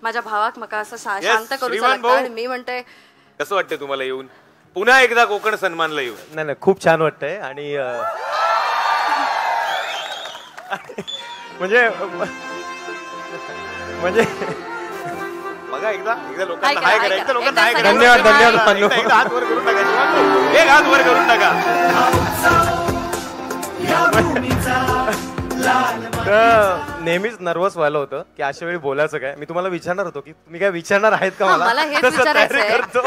माझ्या भावाक मका असं शांत करू लागतं आणि मी म्हणते कसं वाटतंय तुम्हाला येऊन पुन्हा एकदा कोकण सन्मानला येऊन? नाही नाही, खूप छान वाटतंय आणि म्हणजे बघा एकदा लोकांना हाय करा, एकदा लोकांना हाय करा. धन्यवाद धन्यवाद. एकदा हात वर करून टाका, एक हात वर करून टाका. नेहमीच नर्वस व्हायला होतं की अशा वेळी बोलायचं काय. मी तुम्हाला विचारणार होतो की तुम्ही काय विचारणार आहेत का मला हेच विचारायचं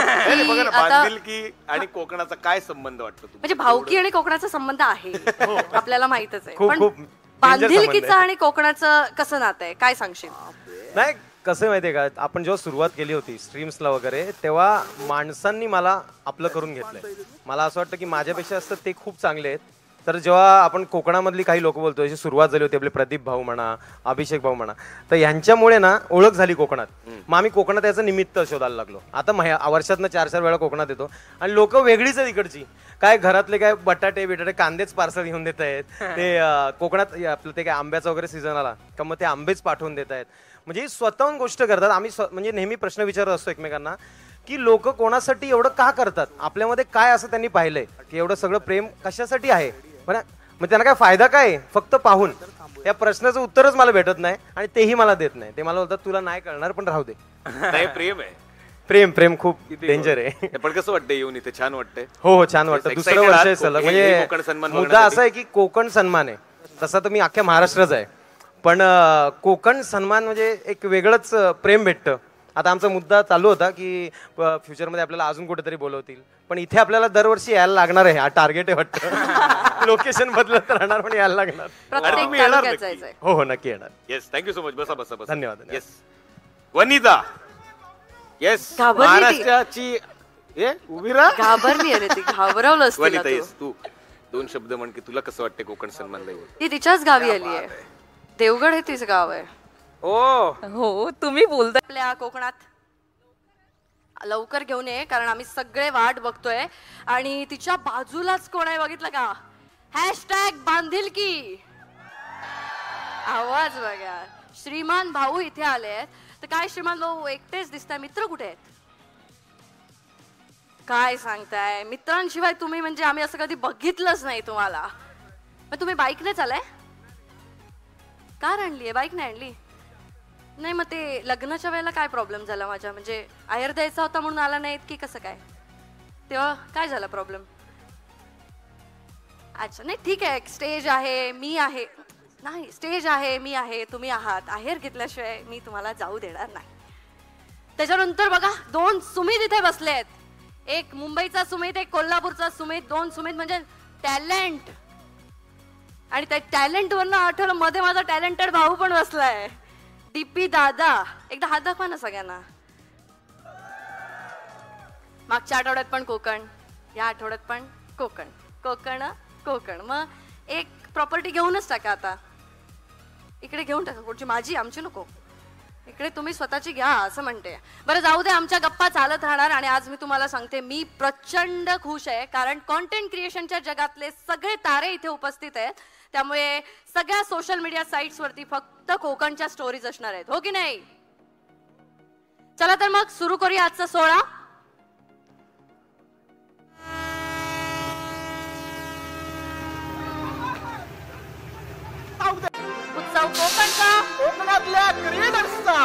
बघा ना, बांधिलकी आणि कोकणाचा काय संबंध वाटतो? म्हणजे भाऊकी आणि कोकणाचा संबंध आहे आपल्याला माहितच आहे, खूप पण बांधिलकीचं आणि कोकणाचं कसं नातं आहे काय सांगशील? नाही, कसं माहितीये का, आपण जेव्हा सुरुवात केली होती स्ट्रीम्सला वगैरे तेव्हा माणसांनी मला आपलं करून घेतलंय. मला असं वाटतं की माझ्यापेक्षा असतं ते खूप चांगले आहेत. तर जेव्हा आपण कोकणामधली काही लोक बोलतो, जशी सुरुवात झाली होती आपले प्रदीप भाऊ म्हणा, अभिषेक भाऊ म्हणा, तर यांच्यामुळे ना ओळख झाली कोकणात. मग आम्ही कोकणात याचं निमित्त शोधायला लागलो. आता वर्षातनं 4-4 वेळा कोकणात येतो आणि लोक वेगळीच आहेत इकडची. काय घरातले काय बटाटे कांदेच पार्सल घेऊन देत आहेत ते. कोकणात आपलं ते काय आंब्याचा वगैरे सीझन आला का मग ते आंबेच पाठवून देत आहेत. म्हणजे स्वतःहून गोष्ट करतात. आम्ही म्हणजे नेहमी प्रश्न विचारत असतो एकमेकांना की लोक कोणासाठी एवढं का करतात, आपल्यामध्ये काय असं त्यांनी पाहिलंय की एवढं सगळं प्रेम कशासाठी आहे, मग त्यांना काय फायदा काय फक्त पाहून. या प्रश्नाचं उत्तरच मला भेटत नाही आणि तेही मला देत नाही. ते मला बोलतात तुला नाही कळणार पण राहू दे. प्रेम आहे, प्रेम खूप डेंजर आहे. पण कसं वाटतं येऊन इथे? छान वाटतंय. हो छान वाटतं. दुसरं वर्ष आहे सलग. म्हणजे मुद्दा असा आहे की कोकण सन्मान आहे. तसा तर मी अख्ख्या महाराष्ट्राचा आहे, पण कोकण सन्मान म्हणजे एक वेगळंच प्रेम भेटतं. आता आमचा मुद्दा चालू होता की फ्युचरमध्ये आपल्याला अजून कुठेतरी बोलवतील, पण इथे आपल्याला दरवर्षी यायला लागणार आहे. हा टार्गेट आहे वाटतं. लोकेशन बदलत राहणार पण यायला लागणार. हो नक्की येणार. Yes, thank you so much. बसा. धन्यवाद. येस वनिता. येस, महाराष्ट्राची उभी राहा. घाबरली अरे ती, घाबरवलं असतं. वनिता येस, तू 2 शब्द म्हण की तुला कसं वाटतंय कोकण सन्मानला येऊन? ती तिच्याच गावी आली आहे. देवगड हे तिचं गाव आहे. हो तुम्ही बोलताय. आपल्या कोकणात लवकर घेऊन ये, कारण आम्ही सगळे वाट बघतोय. आणि तिच्या बाजूलाच कोण आहे बघितलं का? #बांधिलकी. आवाज बघा. श्रीमान भाऊ इथे आले आहेत. तर काय श्रीमान भाऊ एकटेच दिसताय, मित्र कुठे आहेत? काय सांगताय, मित्रांशिवाय तुम्ही म्हणजे आम्ही असं कधी बघितलंच नाही तुम्हाला. मग तुम्ही बाईकनेच आलाय? कार आणलीये, बाईक नाही आणली? नाही, मग ते लग्नाच्या वेळेला काय प्रॉब्लेम झाला माझ्या, म्हणजे आहेर द्यायचा होता म्हणून आला नाहीत की कसं काय? तेव्हा काय झाला प्रॉब्लेम? अच्छा, नाही ठीक आहे. स्टेज आहे, मी आहे. नाही, स्टेज आहे, मी आहे, तुम्ही आहात. आहेर घेतल्याशिवाय मी तुम्हाला जाऊ देणार नाही. त्याच्यानंतर बघा 2 सुमित इथे बसले आहेत. एक मुंबईचा सुमित, एक कोल्हापूरचा सुमित. 2 सुमित म्हणजे टॅलेंट. आणि त्या टॅलेंट वरनं आठवलं मध्ये माझा टॅलेंटेड भाऊ पण बसलाय, डीपी दादा. एकदा हात दाखवा ना सगळ्यांना. मागच्या आठवड्यात पण कोकण, या आठवड्यात पण कोकण. कोकण मग एक प्रॉपर्टी घेऊनच टाका. आता इकडे घेऊन टाका. कुठची? माझी? आमची नको. इकडे तुम्ही स्वतःची घ्या असं म्हणते. बरं जाऊ दे, आमच्या गप्पा चालत राहणार. आणि आज मी तुम्हाला सांगते, मी प्रचंड खुश आहे, कारण कॉन्टेंट क्रिएशनच्या जगातले सगळे तारे इथे उपस्थित आहेत. त्यामुळे सगळ्या सोशल मीडिया साइट्स वरती फक्त कोकणच्या स्टोरीज असणार आहेत, हो की नाही? चला तर मग सुरू करूया आजचा सोहळा. उत्सव कोकणचा, कोकणातल्या क्रिएटर्सचा.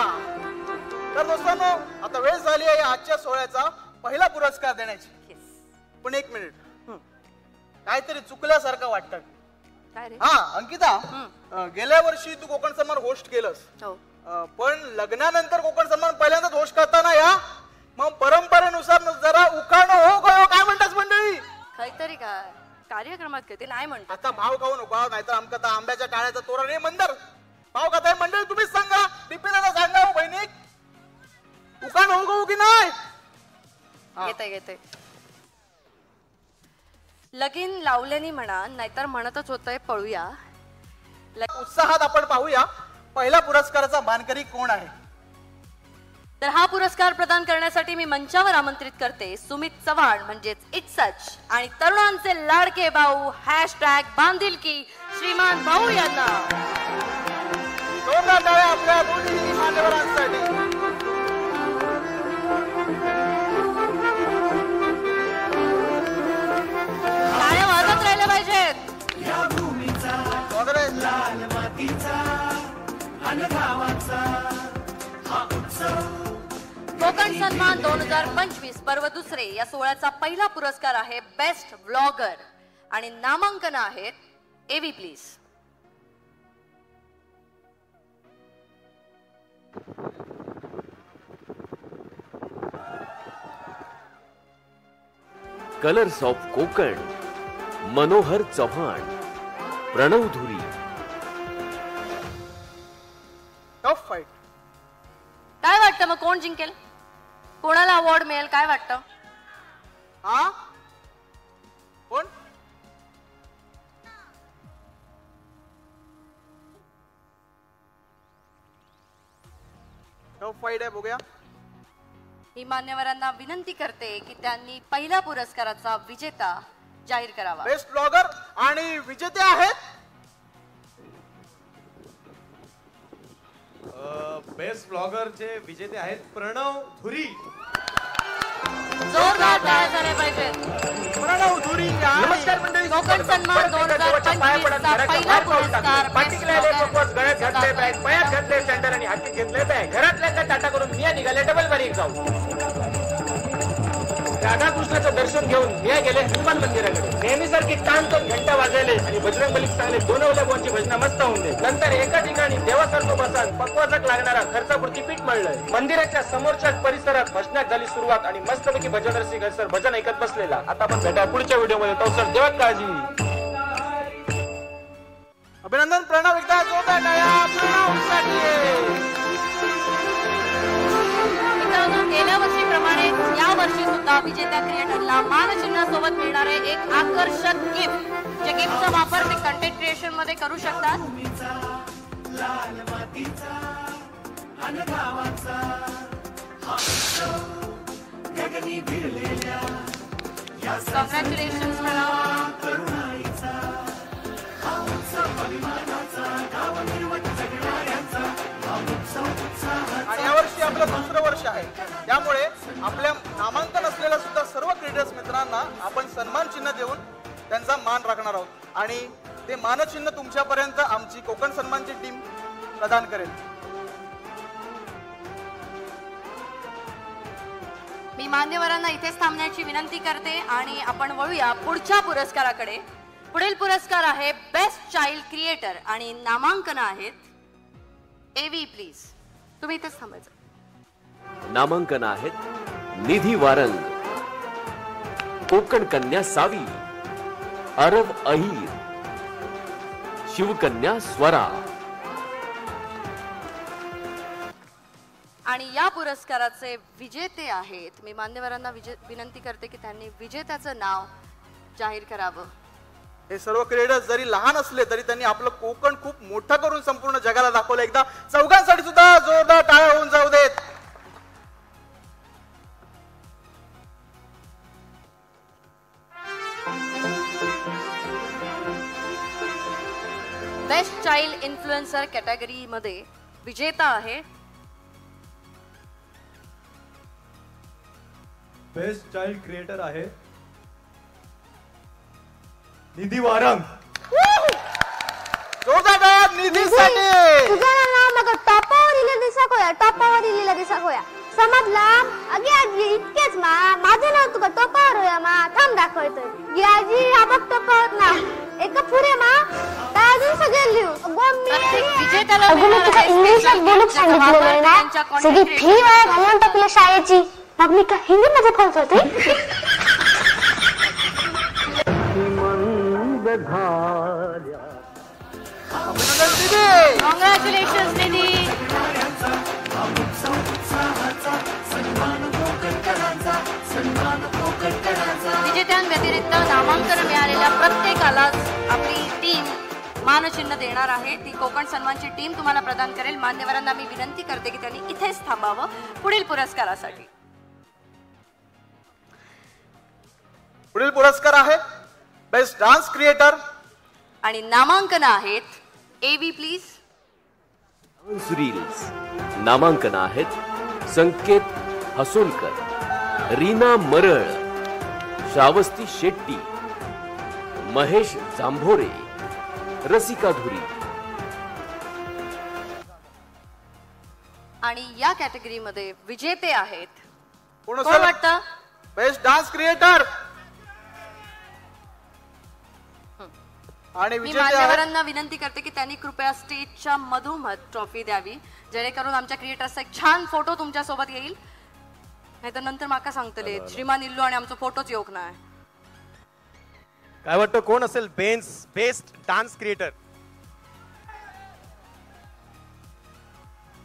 तर दोस्तांनो, आता वेळ झाली आहे आजच्या सोहळ्याचा पहिला पुरस्कार देण्याची. पण 1 मिनिट, काहीतरी चुकल्यासारखं वाटतं. हा अंकिता, गेल्या वर्षी तू कोकण सन्मान होस्ट केलंस, पण लग्नानंतर कोकण सन्मान पहिल्यांदाच होस्ट करताना या मग परंपरेनुसार जरा उखाणं हो काय म्हणतात मंडळी? काहीतरी काय कार्यक्रमात कधी नाही म्हणतो. आता भाव खाऊ नको, नाहीतर आमका आंब्याच्या टाळ्याचा तोरण हे मंदर भाव खाताय. मंडळी तुम्हीच सांगा, टिपीला सांगा हो बहिणी, उखाणं हो गो की नाही? घेते लगीन लावल्यानी म्हणा, नाहीतर म्हणतच होतंय पळूया. उत्साहात आपण पाहूया पहिल्या पुरस्काराचा मानकरी कोण आहे. तर हा पुरस्कार प्रदान करण्यासाठी मी मंचावर आमंत्रित करते सुमित चव्हाण म्हणजेच इट्स सच आणि तरुणांचे लाडके भाऊ #बांधिलकी श्रीमान भाऊ यांना. जोरदार टाळ्या आपल्या दोन्ही मान्यवरांसाठी. सन्मान 2025 पर्व दुसरे या सोहळ्याचा पहिला पुरस्कार आहे बेस्ट व्लॉगर आणि नामांकन आहेत AV please. Colours of Konkan, Manohar Chavan, Pranav Dhuri. Tough fight. काय वाटतं मग कोण जिंकेल, कोणाला अवॉर्ड मिळेल, काय वाटतं? हा कोण? टफ फाईट आहे, बघूया. मी मान्यवरांना विनंती करते की त्यांनी पहिल्या पुरस्काराचा विजेता जाहीर करावा. बेस्ट ब्लॉगर आणि विजेते आहेत बेस्ट ब्लॉगरचे विजेते आहेत प्रणव धुरी. जोरदार टाळ्या झाल्या पाहिजेत. प्रणव धुरी. नमस्कार मंडळी. कोकण सन्मान 2025 चा पहिला पुरस्कार गळ्यात घातले बॅग, पायात घातले सँडल आणि हाती घेतले बॅग. घरातल्या टाटा करून मिया निघाले डबल बारीक जाऊ. राधाकृष्णाचं दर्शन घेऊन मिया गेले हनुमान मंदिराकडे. नेहमीसारखी टाण तो घंटा वाजवले आणि बजरंग बली चांगले दोनवल्या बोनची भजना मस्त होऊन दे. नंतर एका ठिकाणी देवासारखं बसान पक्वाजक लागणारा खर्चापुरती पीठ मळलंय. मंदिराच्या समोरच्याच परिसरात भजनात झाली सुरुवात आणि मस्तपैकी भजन रसिक सर भजन ऐकत बसलेला. आता आपण भेटा पुढच्या व्हिडिओमध्ये. तो सर देवात काळजी. अभिनंदन प्रणव. एकदा जोरदार टाळ्या प्रणवसाठी. गेल्या वर्षीप्रमाणे या वर्षी सुद्धा विजेत्या क्रिएटरला मानचिन्ह सोबत मिळणारे एक आकर्षक गिफ्ट, जे गिफ्टचा वापर ते कंटेंट क्रिएशन मध्ये करू शकतात. कॉंग्रॅच्युलेशन्स आणि यावर्षी आपलं दुसरं वर्ष आहे, त्यामुळे आपल्या नामांकन असलेल्या सुद्धा सर्व क्रिएटर्स मित्रांना आपण सन्मान चिन्ह देऊन त्यांचा मान राखणार आहोत आणि ते मानचिन्ह तुमच्यापर्यंत आमची कोकण सन्मानची टीम प्रदान करेल. मी मान्यवरांना इथेच थांबण्याची विनंती करते आणि आपण वळूया पुढच्या पुरस्काराकडे. पुढील पुरस्कार आहे बेस्ट चाइल्ड क्रिएटर आणि नामांकन आहेत एव्ही प्लीज. तुम्ही इथेच थांबायचं. नामांकन आहेत निधी वारंग, कोकण कन्या सावी, अरव अहिर, शिवकन्या स्वरा. आणि या पुरस्काराचे विजेते आहेत, मी मान्यवरांना विनंती करते की त्यांनी विजेत्याचं नाव जाहीर करावं. हे सर्व क्रिएटर्स जरी लहान असले तरी त्यांनी आपलं कोकण खूप मोठं करून संपूर्ण जगाला दाखवलं. एकदा चौघांसाठी सुद्धा जोरदार टाळ्या होऊन जाऊ देत. बेस्ट चाइल्ड इन्फ्लुएन्सर कॅटेगरी मध्ये विजेता आहे बेस्ट चाइल्ड क्रिएटर आहे निधी वारंग. जोरदार टाळ्या निधीसाठी. तुझं नाव मग टॉपावर इले दिसक होया, टॉपावर इलेला दिसक होया. समजला? अगे आजी इतकेच मा, माझं नाव तुका टॉपावर होया मा. थांब दाखवतोय. गे आजी हा बघ टॉपावर ना. एक पुरे मा ता अजून सगळे लिहू. विजेत्याला अगं मी तुला इंग्लिशात बोलून सांगितलेलं ना. सगळी फी वाया घालून टाकली शाळेची. मग मी का हिंदीमध्ये बोलत होते. कॉंग्रॅच्युलेशन्स निधी. विजेत्यांव्यतिरिक्त नामांकन मिळालेल्या प्रत्येकालाच आपली टीम मानचिन्ह देणार आहे. ती कोकण सन्मानची टीम तुम्हाला प्रदान करेल. मान्यवरांना मी विनंती करते की त्यांनी इथेच थांबावं पुढील पुरस्कारासाठी. पुढील पुरस्कार आहे बेस्ट डान्स क्रिएटर आणि नामांकन आहेत एव्ही प्लीज. रील्स. नामांकन आहेत संकेत हसोलकर, रीना मरळ, श्रावस्ती शेट्टी, महेश जांभोरे, रसिका धुरी. आणि या कॅटेगरीमध्ये विजेते आहेत कोण कोण वाटतं? बेस्ट डान्स क्रिएटर आणि मी विजेते आहेत मान्यवरांना विनंती करते की त्यांनी कृपया स्टेजच्या मधोमध ट्रॉफी द्यावी, जेणेकरून आमच्या क्रिएटर्सचा एक छान फोटो तुमच्या सोबत येईल. नाहीतर नंतर माका सांगतले श्रीमान इल्लू आणि आमचा फोटोच योग नाही. काय वाटतं कोण असेल बेस्ट डान्स क्रिएटर?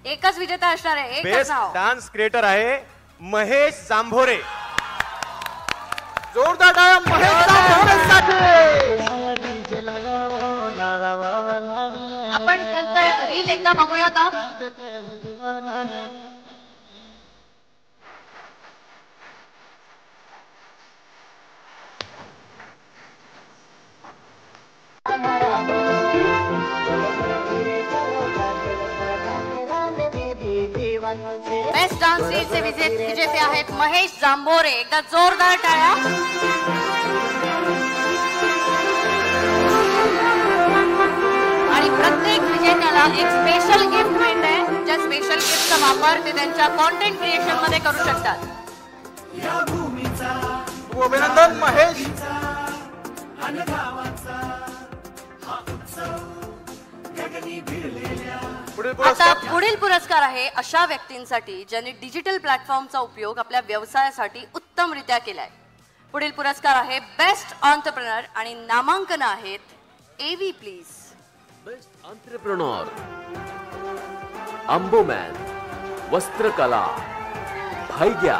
एकच विजेता असणार आहे, एकच बेस्ट नाव. डान्स क्रिएटर आहे महेश जांभोरे. जोरदार टाळ्या महेश जांभोरेसाठी. आपण त्यांचा रील एकदा बघूया का? बेस्ट डान्स रीलचे विजेते आहेत महेश जांभोरे. एकदा जोरदार टाळ्या. आणि प्रत्येक विजेत्याला एक स्पेशल गिफ्ट मिळते, ज्या स्पेशल गिफ्टचा वापर ते त्यांच्या कॉन्टेंट क्रिएशन मध्ये करू शकतात. अभिनंदन महेश. आता पुढील पुरस्कार आहे अशा व्यक्तींसाठी ज्यांनी डिजिटल प्लॅटफॉर्मचा उपयोग आपल्या व्यवसायासाठी उत्तमरित्या केलाय. पुढील पुरस्कार आहे बेस्ट एंटरप्रेन्योर आणि नामांकन आहेत AV please. Best entrepreneur Amboman, Vastrakala, Bhaigya,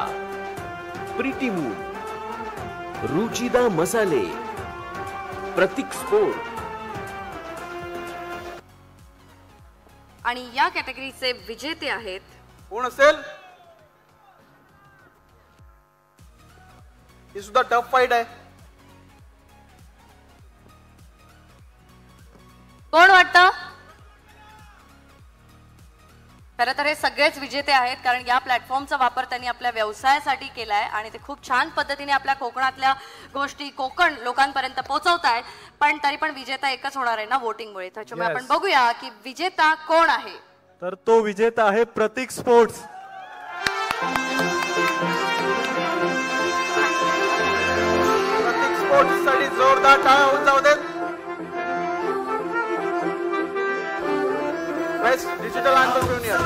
Preeti moon, Ruchida Masale, Prateek sport. आणि या कॅटेगरीचे विजेते आहेत कोण असेल? ही सुद्धा टफ फाईट आहे. कोण वाटतं? खरं तर हे सगळेच विजेते आहेत, कारण या प्लॅटफॉर्मचा वापर त्यांनी आपल्या व्यवसायासाठी केलाय आणि ते खूप छान पद्धतीने आपल्या कोकणातल्या गोष्टी कोकण लोकांपर्यंत पोहोचवतायत. पण तरी पण विजेता एकच होणार आहे ना वोटिंगमुळे. त्याच्यामुळे आपण बघूया की विजेता कोण आहे. तर तो विजेता आहे प्रतीक स्पोर्ट्स. प्रतीक स्पोर्ट्स साठी जोरदार टाळ्या होऊन जाऊ देत. बेस्ट डिजिटल एंटरप्रेन्योर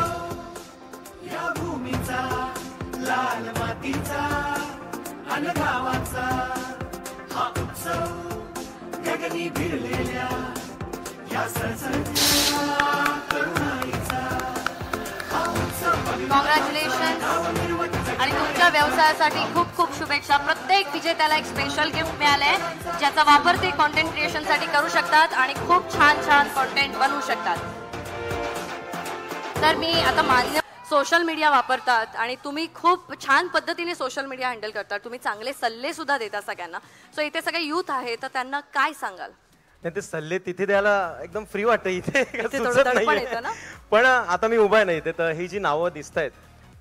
कॉंग्रॅच्युलेशन आणि तुमच्या व्यवसायासाठी खूप खूप शुभेच्छा. प्रत्येक विजेत्याला एक स्पेशल गिफ्ट मिळालंय, ज्याचा वापर ते कॉन्टेंट क्रिएशन साठी करू शकतात आणि खूप छान छान कॉन्टेंट बनवू शकतात. तर मी आता मान्य सोशल मीडिया वापरतात आणि तुम्ही खूप छान पद्धतीने सोशल मीडिया हँडल करतात. तुम्ही चांगले सल्ले सुद्धा देता सगळ्यांना. सो इथे सगळे युथ आहे, तर त्यांना काय सांगाल? नाही, ते सल्ले तिथे द्यायला एकदम फ्री वाटतं. इथे थोडं सुचत दडपण नाहीये. येतं ना. पण आता मी उभा आहे ना इथे, तर ही जी नावं दिसत आहेत,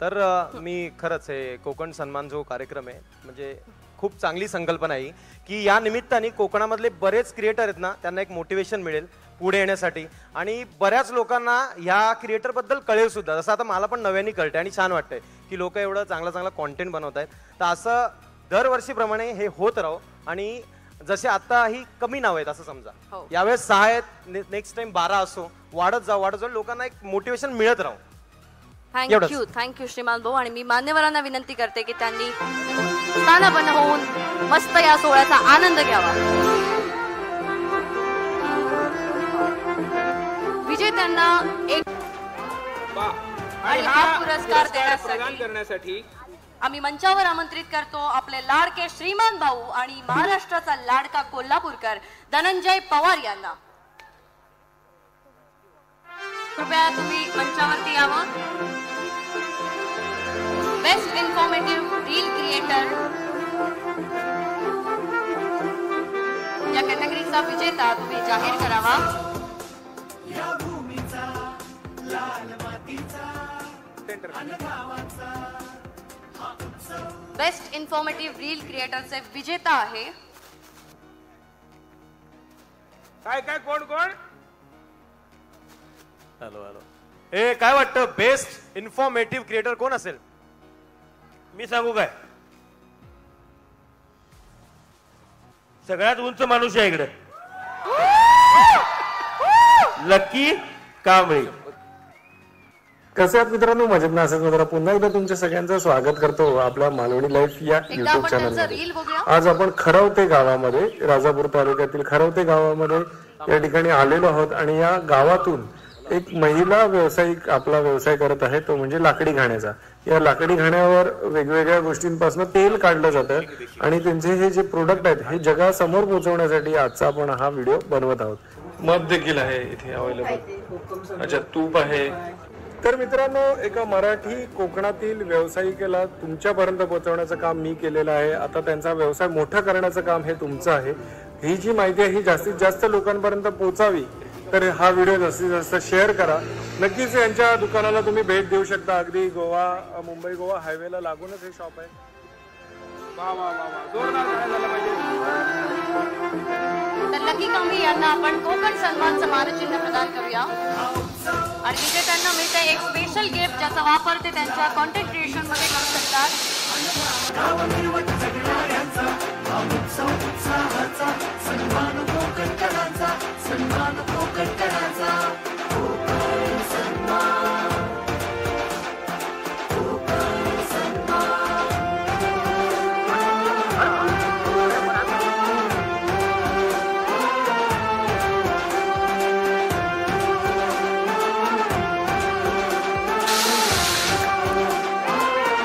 तर मी खरंच हे कोकण सन्मान जो कार्यक्रम आहे, म्हणजे खूप चांगली संकल्पना आहे की या निमित्ताने कोकणामधले बरेच क्रिएटर आहेत ना, त्यांना एक मोटिवेशन मिळेल पुढे येण्यासाठी. आणि बऱ्याच लोकांना ह्या क्रिएटर बद्दल कळेल सुद्धा. जसं आता मला पण नव्याने कळतंय आणि छान वाटतंय की लोक एवढं चांगला चांगला कॉन्टेंट बनवत आहेत. तर असं दरवर्षीप्रमाणे हे होत राहो. आणि जसे आता ही कमी नाव आहेत असं समजा, यावेळेस 6 आहेत, नेक्स्ट टाइम 12 असो, वाढत जाऊ लोकांना एक मोटिवेशन मिळत राहू. थँक्यू श्रीमान भाऊ. आणि मी मान्यवरांना विनंती करते की त्यांनी स्थानपन्न होऊन मस्त या सोहळ्याचा आनंद घ्यावा. विजेत्यांना एक आणि हा पुरस्कार प्रदान करण्यासाठी आम्ही मंचावर आमंत्रित करतो आपले लाडके श्रीमान भाऊ आणि महाराष्ट्राचा लाडका कोल्हापूरकर धनंजय पवार यांना. कृपया तुम्ही मंचावरती यावं. बेस्ट इन्फॉर्मेटिव्ह रील क्रिएटर या कॅटेगरीचा विजेता तुम्ही जाहीर करावा. बेस्ट इन्फॉर्मेटिव्ह रील क्रिएटरचे विजेता आहे काय कोण हॅलो. काय वाटतं बेस्ट इन्फॉर्मेटिव्ह क्रिएटर कोण असेल? मी सांगू काय, सगळ्यात उंच माणूस आहे इकडे, लकी कांबळे. कसे आहात मित्रांनो? मजेत ना? असंच मित्र पुन्हा एकदा तुमच्या सगळ्यांचं स्वागत करतो आपल्या मालवणी लाईफ या युट्यूब चॅनलमध्ये. आज आपण खरवते गावामध्ये, राजापूर तालुक्यातील खरवते गावामध्ये या ठिकाणी आलेलो आहोत आणि या गावातून एक महिला व्यावसायिक आपला व्यवसाय करत आहे, तो म्हणजे लाकडी घाण्याचा. या लाकडी घाण्यावर वेगवेगळ्या गोष्टींपासून तेल काढलं जातं आणि त्यांचे हे जे प्रोडक्ट आहेत हे जगासमोर पोहोचवण्यासाठी आजचा आपण हा व्हिडिओ बनवत आहोत. मध देखील आहे इथे अवेलेबल. अच्छा, तूप आहे. तर मित्रांनो, एका मराठी कोकणातील व्यावसायिकेला तुमच्यापर्यंत पोहोचवण्याचं काम मी केलेलं आहे. आता त्यांचा व्यवसाय मोठा करण्याचं काम हे तुमचं आहे. ही जी माहिती आहे ही जास्तीत जास्त लोकांपर्यंत पोहोचावी, तर हा व्हिडिओ जास्तीत जास्त शेअर करा. नक्कीच यांच्या दुकानाला तुम्ही भेट देऊ शकता. अगदी मुंबई गोवा हायवेला लागूनच हे शॉप आहे. तर लकी कांबळे यांना आपण कोकण सन्मान समानचिन्ह प्रदान करूया आणि तिथे त्यांना मिळते एक स्पेशल गिफ्ट ज्याचा वापर ते त्यांच्या कॉन्टेंट क्रिएशन मध्ये करू शकतात.